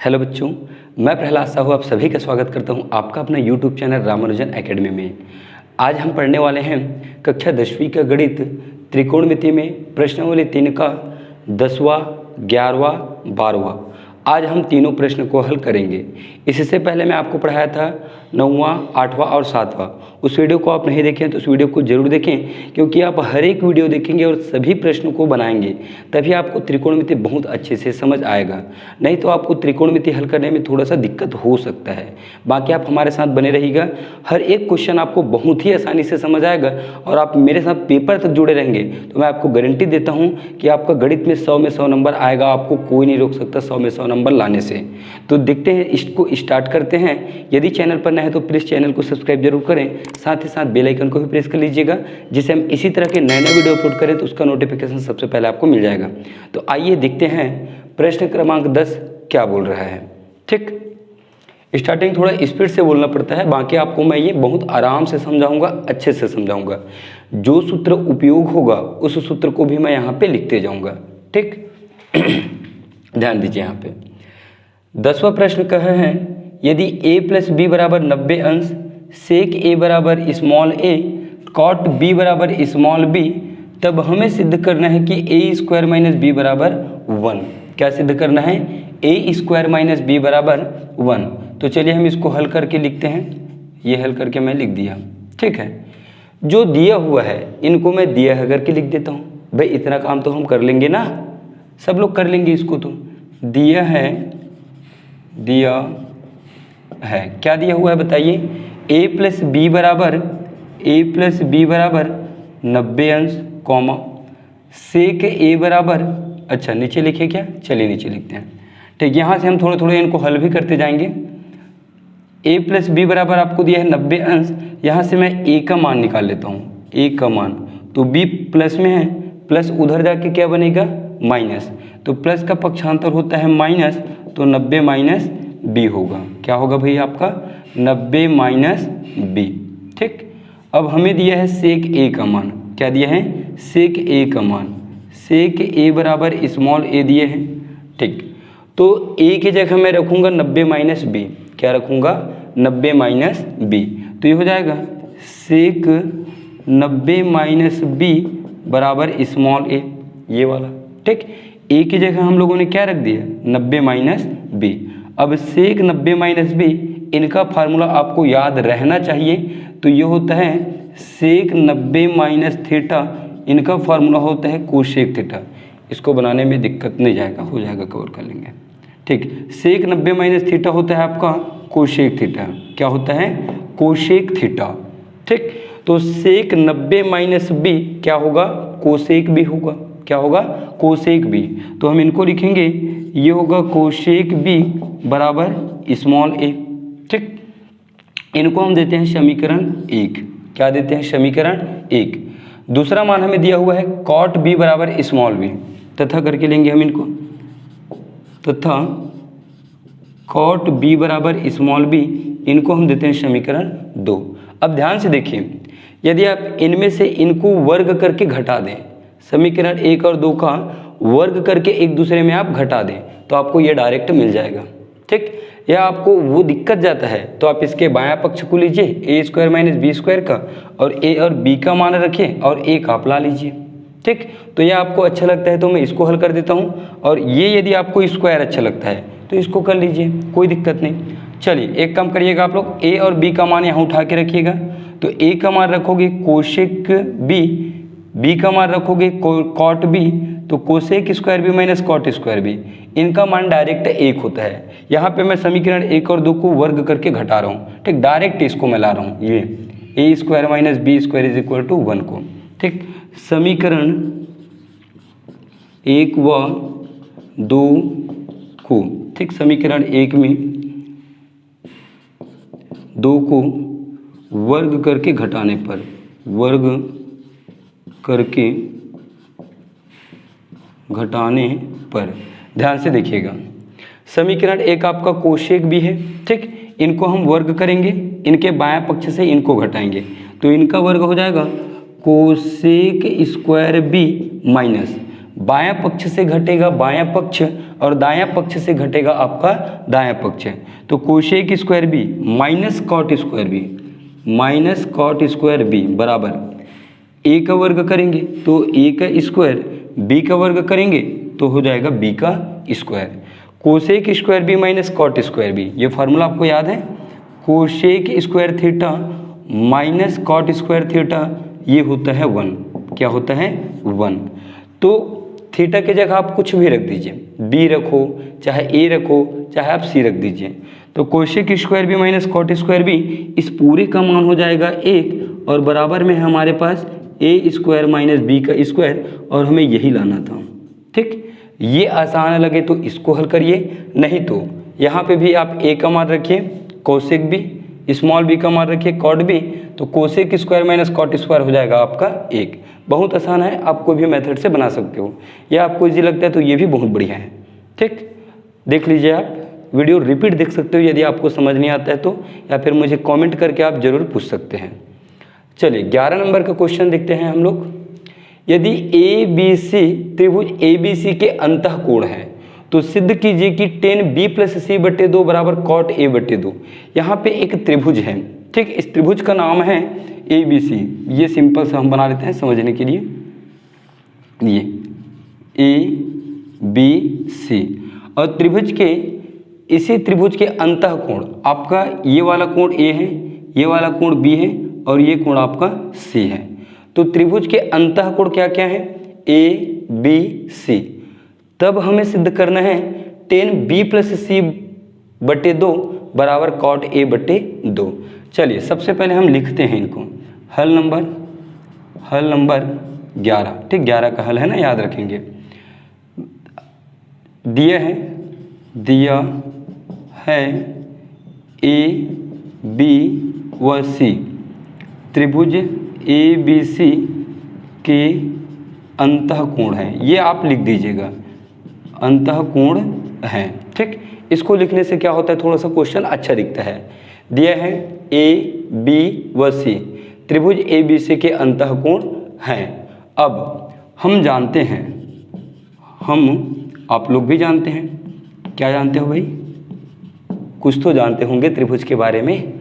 Hello बच्चों, मैं प्रहलाद साहू आप सभी का स्वागत करता हूं आपका अपना यूट्यूब चैनल रामानुजन एकेडमी में। आज हम पढ़ने वाले हैं कक्षा 10वीं का गणित त्रिकोणमिति में प्रश्नावली 3 का 10वां, 11वां, 12वां। आज हम तीनों प्रश्न को हल करेंगे। इससे पहले मैं आपको पढ़ाया था 9वां, 8वां और 7वां। उस वीडियो को आप नहीं देखें तो उस वीडियो को जरूर देखें, क्योंकि आप हर एक वीडियो देखेंगे और सभी प्रश्नों को बनाएंगे तभी आपको त्रिकोणमिति बहुत अच्छे से समझ आएगा। नहीं तो आपको त्रिकोणमिति हल करने में थोड़ा सा दिक्कत हो सकता है। बाकी आप हमारे साथ बने रहिएगा, हर एक क्वेश्चन आपको बहुत ही आसानी से समझ आएगा और आप मेरे साथ पेपर तक जुड़े रहेंगे तो मैं आपको गारंटी देता हूँ कि आपका गणित में 100 में 100 नंबर आएगा। आपको कोई नहीं रोक सकता 100 में 100 नंबर लाने से। तो देखते हैं, इसको स्टार्ट करते हैं। यदि चैनल पर नए हैं तो प्लीज़ चैनल को सब्सक्राइब जरूर करें, साथ ही साथ बेल आइकन को भी प्रेस कर लीजिएगा, जिससे हम इसी तरह के नए नए वीडियो अपलोड करें तो उसका नोटिफिकेशन सबसे पहले आपको मिल जाएगा। तो आइए देखते हैं प्रश्न क्रमांक 10 क्या बोल रहा है। ठीक, स्टार्टिंग थोड़ा स्पीड से बोलना पड़ता है, बाकी आपको मैं ये बहुत आराम से समझाऊंगा, अच्छे से समझाऊंगा। जो सूत्र उपयोग होगा उस सूत्र को भी मैं यहाँ पे लिखते जाऊँगा। ठीक ध्यान दीजिए, यहाँ पे 10वां प्रश्न कहा है, यदि a प्लस बी बराबर 90 अंश, सेक a बराबर स्मॉल a, कॉट b बराबर स्मॉल b, तब हमें सिद्ध करना है कि a स्क्वायर माइनस b बराबर 1। क्या सिद्ध करना है? a स्क्वायर माइनस b बराबर 1। तो चलिए हम इसको हल करके लिखते हैं। ये हल करके मैं लिख दिया। ठीक है, जो दिया हुआ है इनको मैं दिया है करके लिख देता हूँ। भाई इतना काम तो हम कर लेंगे ना, सब लोग कर लेंगे इसको। तो दिया है क्या दिया हुआ है बताइए? a प्लस बी बराबर 90 अंश, कॉमा सेक a बराबर, अच्छा नीचे लिखे क्या? चलिए नीचे लिखते हैं। ठीक, यहाँ से हम थोड़े थोड़े इनको हल भी करते जाएंगे। a प्लस बी बराबर आपको दिया है 90 अंश, यहाँ से मैं a का मान निकाल लेता हूँ। a का मान तो b प्लस में है, प्लस उधर जाके क्या बनेगा? माइनस। तो प्लस का पक्षांतर होता है माइनस, तो 90 माइनस b होगा। क्या होगा भाई आपका? 90 माइनस b। ठीक, अब हमें दिया है सेक a का मान। क्या दिया है? सेक a का मान। सेक a बराबर स्मॉल a दिए हैं। ठीक, तो a की जगह मैं रखूँगा 90 माइनस b। क्या रखूँगा? 90 माइनस b। तो ये हो जाएगा सेक 90 माइनस b बराबर स्मॉल a, ये वाला। ठीक, a की जगह हम लोगों ने क्या रख दिया? 90 माइनस b। अब सेक 90 माइनस b, इनका फार्मूला आपको याद रहना चाहिए। तो ये होता है सेक 90 माइनस थीटा, इनका फार्मूला होता है कोसेक थीटा। इसको बनाने में दिक्कत नहीं जाएगा, हो जाएगा, कवर कर लेंगे। ठीक, सेक 90 माइनस थीटा होता है आपका कोसेक थीटा। क्या होता है? Cosec theta. ठीक, तो सेक 90 माइनस b क्या होगा? कोसेक b होगा। क्या होगा? Cosec b। तो हम इनको लिखेंगे, ये होगा कोसेक b बराबर स्मॉल a। ठीक, इनको हम देते हैं समीकरण 1। क्या देते हैं? समीकरण 1। दूसरा मान हमें दिया हुआ है कॉट b बराबर स्मॉल b, तथा करके लेंगे हम इनको, तथा कॉट b बराबर स्मॉल b, इनको हम देते हैं समीकरण 2। अब ध्यान से देखिए, यदि आप इनमें से इनको वर्ग करके घटा दें, समीकरण 1 और 2 का वर्ग करके एक दूसरे में आप घटा दें, तो आपको ये डायरेक्ट मिल जाएगा। ठीक, या आपको वो दिक्कत जाता है तो आप इसके बायां पक्ष को लीजिए, a square minus b square का, और a और b का मान रखें और a का आप ला लीजिए। ठीक, तो यह आपको अच्छा लगता है तो मैं इसको हल कर देता हूँ, और ये यदि आपको स्क्वायर अच्छा लगता है तो इसको कर लीजिए, कोई दिक्कत नहीं। चलिए एक काम करिएगा, आप लोग a और b का मान यहाँ उठा के रखिएगा। तो a का मान रखोगे कोसेक b का मान रखोगे कॉट b, तो cosec square b minus cot square b, इनका मान डायरेक्ट 1 होता है। यहाँ पे मैं समीकरण 1 और 2 को वर्ग करके घटा रहा हूँ। ठीक, डायरेक्ट इसको मैं ला रहा हूँ, ये a square minus b square is equal to 1 को। ठीक, समीकरण 1 व 2 को, ठीक, समीकरण 1 में 2 को वर्ग करके घटाने पर, वर्ग करके घटाने पर, ध्यान से देखिएगा, समीकरण 1 आपका कोसेक b है। ठीक, इनको हम वर्ग करेंगे, इनके बाएं पक्ष से इनको घटाएंगे, तो इनका वर्ग हो जाएगा कोसेक स्क्वायर b माइनस बायां पक्ष से घटेगा बायां पक्ष और दायां पक्ष से घटेगा आपका दायां पक्ष। तो cosec square b minus cot square b minus cot square b बराबर ए का वर्ग करेंगे तो ए का स्क्वायर, बी का वर्ग करेंगे तो हो जाएगा बी का square. Cosec square b minus cot square b, ये फार्मूला आपको याद है, cosec square theta minus cot square theta, ये होता है 1। क्या होता है 1। तो थीटा की जगह आप कुछ भी रख दीजिए, बी रखो चाहे ए रखो चाहे आप सी रख दीजिए। तो cosec square b minus cot square b, इस पूरे का मान हो जाएगा 1 और बराबर में है हमारे पास ए स्क्वायर माइनस बी का स्क्वायर, और हमें यही लाना था। ठीक, ये आसान लगे तो इसको हल करिए, नहीं तो यहाँ पे भी आप ए का मान रखिए, कोसेक बी, स्मॉल बी का मान रखिए कॉट बी, तो cosec square minus cot square हो जाएगा आपका 1। बहुत आसान है, आप कोई भी मेथड से बना सकते हो, या आपको इजी लगता है तो ये भी बहुत बढ़िया है। ठीक, देख लीजिए, आप वीडियो रिपीट देख सकते हो यदि आपको समझ नहीं आता है तो, या फिर मुझे कमेंट करके आप जरूर पूछ सकते हैं। चलिए 11 नंबर का क्वेश्चन देखते हैं हम लोग। यदि ए बी सी त्रिभुज ए बी सी के अंतःकोण है तो सिद्ध कीजिए कि tan b प्लस सी बटे 2 बराबर कॉट ए बटे 2। यहाँ पे एक त्रिभुज है, ठीक, इस त्रिभुज का नाम है ए बी सी। ये सिंपल से हम बना लेते हैं समझने के लिए, ये ए बी सी, और त्रिभुज के इसी त्रिभुज के अंतःकोण आपका ये वाला कोण ए है, ये वाला कोण बी है और ये कोण आपका सी है। तो त्रिभुज के अंतःकोण क्या क्या है, ए बी सी। तब हमें सिद्ध करना है tan b प्लस सी बटे 2 बराबर कॉट ए बटे 2। चलिए सबसे पहले हम लिखते हैं इनको, हल नंबर 11। ठीक, 11 का हल है ना, याद रखेंगे। दिया है ए बी व सी त्रिभुज ए बी सी के अंतःकोण है, ये आप लिख दीजिएगा, अंतःकोण है। ठीक, इसको लिखने से क्या होता है, थोड़ा सा क्वेश्चन अच्छा दिखता है। दिया है ए बी व सी त्रिभुज ए बी सी के अंतःकोण हैं। अब हम जानते हैं, आप लोग भी जानते हैं, क्या जानते हो भाई, कुछ तो जानते होंगे त्रिभुज के बारे में।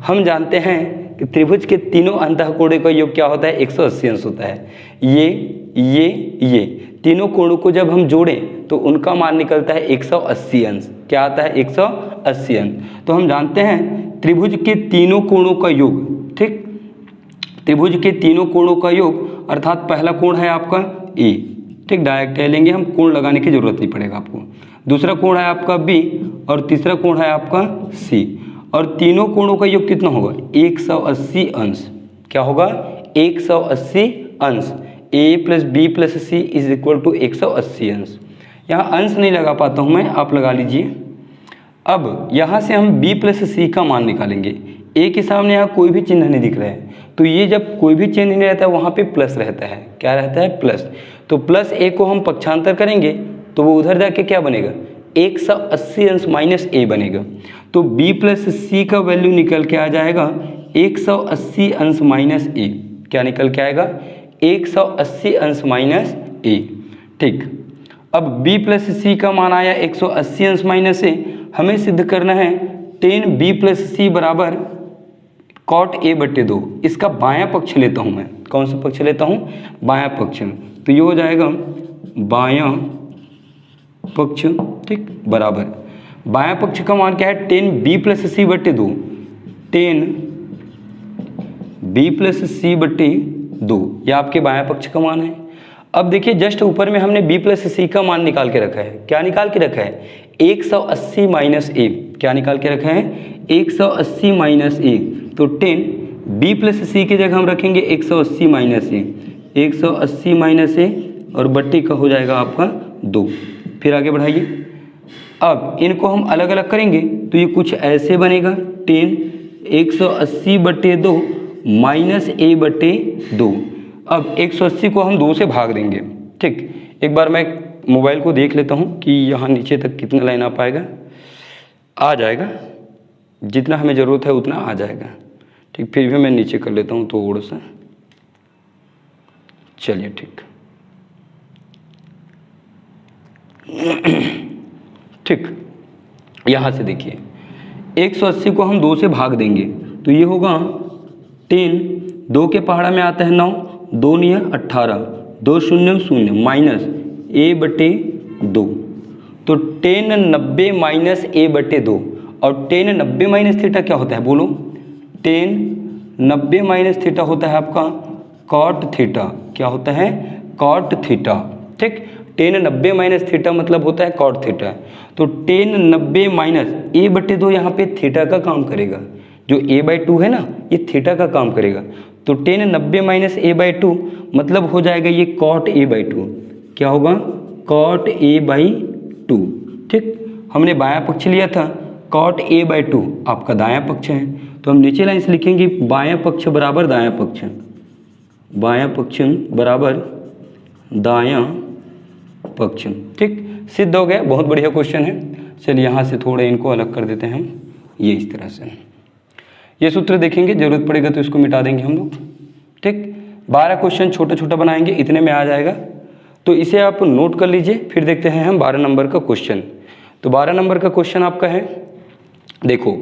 हम जानते हैं कि त्रिभुज के तीनों अंतःकोणों का योग क्या होता है, 180 अंश होता है। ये तीनों कोणों को जब हम जोड़ें तो उनका मान निकलता है 180 अंश। क्या आता है, 180 अंश। तो हम जानते हैं त्रिभुज के तीनों कोणों का योग, ठीक, त्रिभुज के तीनों कोणों का योग अर्थात पहला कोण है आपका ए, ठीक, डायरेक्ट ले लेंगे हम, कोण लगाने की जरूरत नहीं पड़ेगा आपको। दूसरा कोण है आपका बी और तीसरा कोण है आपका सी, और तीनों कोणों का योग कितना होगा, 180 अंश। क्या होगा, 180 अंश। A plus B plus C is equal to 180 अंश। यहाँ अंश नहीं लगा पाता हूँ मैं, आप लगा लीजिए। अब यहाँ से हम b प्लस सी का मान निकालेंगे। ए के सामने यहाँ कोई भी चिन्ह नहीं दिख रहा है, तो ये जब कोई भी चिन्ह नहीं रहता है वहाँ पे प्लस रहता है। क्या रहता है, प्लस। तो प्लस ए को हम पक्षांतर करेंगे तो वो उधर जाके क्या बनेगा, 180 अंश माइनस ए बनेगा। तो b प्लस सी का वैल्यू निकल के आ जाएगा 180 अंश माइनस ए। क्या निकल के आएगा, 180 अंश माइनस ए। ठीक, अब b प्लस सी का मान आया 180 अंश माइनस ए। हमें सिद्ध करना है tan b प्लस सी बराबर कॉट ए बटे 2। इसका बायां पक्ष लेता हूं मैं, कौन सा पक्ष लेता हूं, बायां पक्ष। तो ये हो जाएगा बायां पक्ष, ठीक, बराबर बायां पक्ष का मान क्या है, tan b प्लस सी बटे 2, tan b प्लस सी बटे 2, यह आपके बायां पक्ष का मान है। अब देखिए जस्ट ऊपर में हमने b प्लस सी का मान निकाल के रखा है। क्या निकाल के रखा है, 180 माइनस ए। क्या निकाल के रखा है, 180 माइनस ए। तो tan b प्लस सी की जगह हम रखेंगे 180 माइनस ए, 180 माइनस ए और बट्टी का हो जाएगा आपका 2। फिर आगे बढ़ाइए। अब इनको हम अलग अलग करेंगे तो ये कुछ ऐसे बनेगा, tan 180 बटे 2 माइनस ए बटे 2। अब 180 को हम 2 से भाग देंगे। ठीक, एक बार मैं मोबाइल को देख लेता हूँ कि यहाँ नीचे तक कितना लाइन आ पाएगा। आ जाएगा, जितना हमें ज़रूरत है उतना आ जाएगा। ठीक, फिर भी मैं नीचे कर लेता हूँ थोड़ा सा। चलिए ठीक, ठीक, यहाँ से देखिए 180 को हम 2 से भाग देंगे तो ये होगा 10, 2 के पहाड़ा में आता है 9, 2 9 18, 2 0 0 माइनस a/2, तो 10 90 माइनस a/2, और 10 90 माइनस थीटा क्या होता है बोलो? 10 90 माइनस थीटा होता है आपका कॉट थीटा। क्या होता है? Cot theta. ठीक, 10 90 माइनस थीटा मतलब होता है कॉट थीटा। तो 10 90 माइनस a/2 यहाँ पे थीटा का काम करेगा, जो a/2 है ना ये थीटा का काम करेगा। तो 10 90 माइनस a/2 मतलब हो जाएगा ये कॉट a/2। क्या होगा? Cot a/2। ठीक, हमने बायां पक्ष लिया था, कॉट a/2 आपका दायां पक्ष है, तो हम नीचे लाइन से लिखेंगे बायां पक्ष बराबर दायां पक्ष, बायां पक्ष बराबर दायां पक्ष। ठीक, सिद्ध हो गया, बहुत बढ़िया क्वेश्चन है। चलिए यहाँ से थोड़े इनको अलग कर देते हैं हम, ये इस तरह से। ये सूत्र देखेंगे, जरूरत पड़ेगा तो इसको मिटा देंगे हम लोग। ठीक, 12 क्वेश्चन छोटा छोटा बनाएंगे, इतने में आ जाएगा, तो इसे आप नोट कर लीजिए। फिर देखते हैं हम 12 नंबर का क्वेश्चन। तो 12 नंबर का क्वेश्चन आपका है, देखो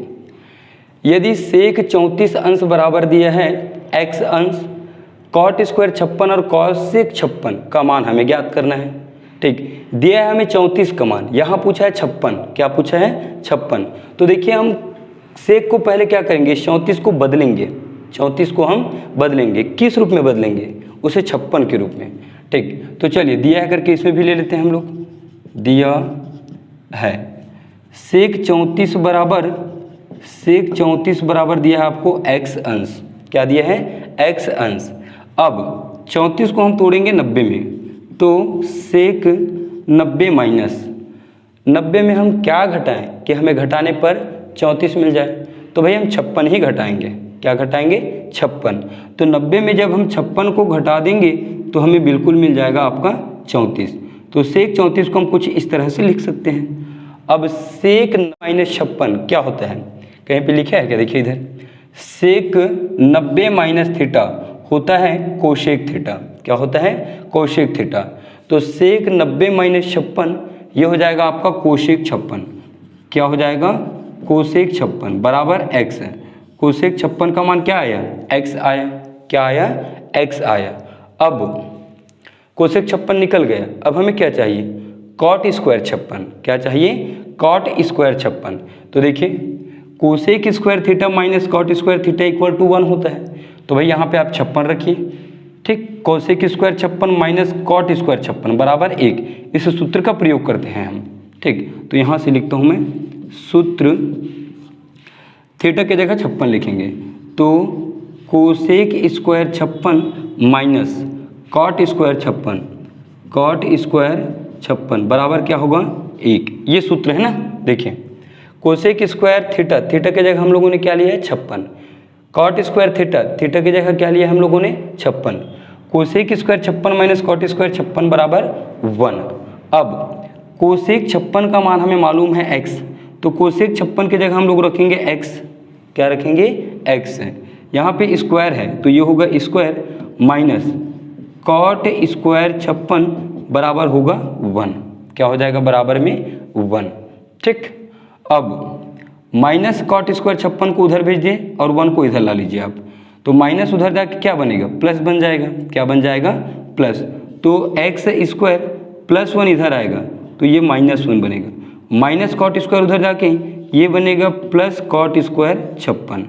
यदि सेक 34 अंश बराबर दिया है x अंश, कॉट स्क्वायर 56 और कॉसेक 56 का मान हमें ज्ञात करना है। ठीक, दिया है हमें 34 का मान, यहाँ पूछा है 56। क्या पूछा है? 56। तो देखिए हम सेक को पहले क्या करेंगे, 34 को बदलेंगे, 34 को हम बदलेंगे। किस रूप में बदलेंगे? उसे 56 के रूप में। ठीक, तो चलिए दिया है करके इसमें भी ले लेते हैं हम लोग। दिया है सेक 34 बराबर दिया है आपको x अंश। क्या दिया है? x अंश। अब 34 को हम तोड़ेंगे 90 में, तो सेक 90 माइनस 90 में हम क्या घटाएं कि हमें घटाने पर 34 मिल जाए? तो भाई हम 56 ही घटाएंगे। क्या घटाएंगे? 56। तो 90 में जब हम 56 को घटा देंगे तो हमें बिल्कुल मिल जाएगा आपका 34। तो सेक 34 को हम कुछ इस तरह से लिख सकते हैं। अब सेक माइनस 56 क्या होता है? कहीं पे लिखा है क्या? देखिए इधर, सेक 90 माइनस थीटा होता है कोशेक थीटा। क्या होता है? Cosec theta. तो सेक 90 माइनस 56 ये हो जाएगा आपका कोशेक 56। क्या हो जाएगा? कोशेक 56 बराबर x है। कोशेक 56 का मान क्या आया? x आया। क्या आया? x आया। अब कोशेक 56 निकल गया, अब हमें क्या चाहिए? Cot square 56। क्या चाहिए? Cot square 56। तो देखिए cosec square theta minus cot square theta equal to 1 होता है। तो भाई यहाँ पे आप 56 रखिए। ठीक, cosec square 56 minus cot square 56 बराबर 1। इस सूत्र का प्रयोग करते हैं हम। ठीक, तो यहाँ से लिखता हूँ मैं सूत्र, थीटा की जगह 56 लिखेंगे, तो cosec square 56 minus cot square 56, cot square 56 बराबर क्या होगा? 1। ये सूत्र है ना। देखिए कोसेक स्क्वायर थीटा, थीटा की जगह हम लोगों ने क्या लिया है? 56। कॉट स्क्वायर थीटा, थीटा की जगह क्या लिया हम लोगों ने? 56। Cosec square 56 minus cot square 56 बराबर 1। अब कोसेक 56 का मान हमें मालूम है x, तो कोसेक 56 की जगह हम लोग रखेंगे x। क्या रखेंगे? x है। यहाँ पे स्क्वायर है तो ये होगा स्क्वायर माइनस कॉट स्क्वायर 56 बराबर होगा 1। क्या हो जाएगा? बराबर में 1। ठीक, अब माइनस कॉट स्क्वायर 56 को उधर भेज दिए और 1 को इधर ला लीजिए आप, तो माइनस उधर जाके क्या बनेगा? प्लस बन जाएगा। क्या बन जाएगा? प्लस। तो x स्क्वायर प्लस 1 इधर आएगा तो ये -1 बनेगा। माइनस कॉट स्क्वायर उधर जाके ये बनेगा plus cot square 56।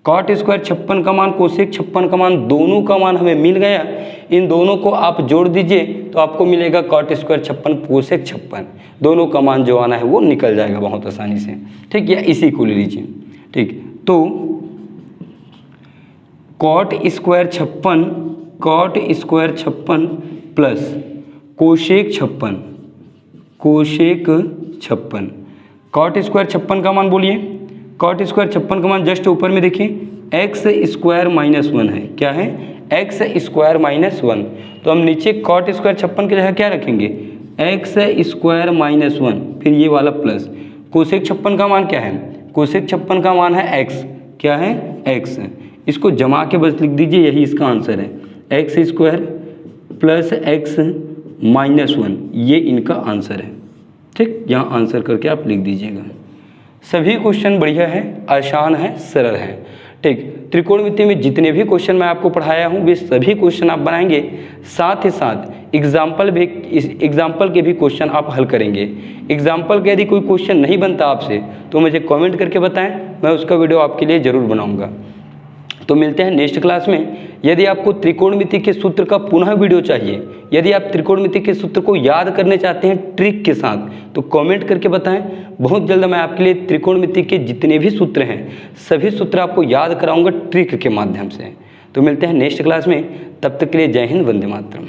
Cot square 56 का मान, कोसेक 56 का मान, दोनों का मान हमें मिल गया। इन दोनों को आप जोड़ दीजिए तो आपको मिलेगा कॉट स्क्वायर 56 कोसेक 56। दोनों का मान जो आना है वो निकल जाएगा बहुत आसानी से। ठीक, या इसी को ले लीजिए। ठीक, तो cot square 56, cot square 56 plus cosec 56, cosec 56। Cot square 56 का मान बोलिए। कॉट स्क्वायर 56 का मान जस्ट ऊपर में देखिए एक्स स्क्वायर माइनस 1 है। क्या है? X square minus 1। तो हम नीचे कॉट स्क्वायर 56 की जगह क्या रखेंगे? एक्स स्क्वायर माइनस 1, फिर ये वाला प्लस। कोसेक 56 का मान क्या है? कोसेक 56 का मान है एक्स। क्या है? एक्स। इसको जमा के बस लिख दीजिए, यही इसका आंसर है। X square plus x minus 1, ये इनका आंसर है। ठीक, यहाँ आंसर करके आप लिख दीजिएगा। सभी क्वेश्चन बढ़िया है, आसान है, सरल है। ठीक, त्रिकोणमिति में जितने भी क्वेश्चन मैं आपको पढ़ाया हूँ वे सभी क्वेश्चन आप बनाएंगे, साथ ही साथ एग्जाम्पल के भी क्वेश्चन आप हल करेंगे। एग्जाम्पल के यदि कोई क्वेश्चन नहीं बनता आपसे तो मुझे कमेंट करके बताएं, मैं उसका वीडियो आपके लिए ज़रूर बनाऊंगा। तो मिलते हैं नेक्स्ट क्लास में। यदि आपको त्रिकोणमिति के सूत्र का पुनः वीडियो चाहिए, यदि आप त्रिकोणमिति के सूत्र को याद करने चाहते हैं ट्रिक के साथ, तो कमेंट करके बताएं। बहुत जल्द मैं आपके लिए त्रिकोणमिति के जितने भी सूत्र हैं सभी सूत्र आपको याद कराऊंगा ट्रिक के माध्यम से। तो मिलते हैं नेक्स्ट क्लास में, तब तक के लिए जय हिंद, वंदे मातरम।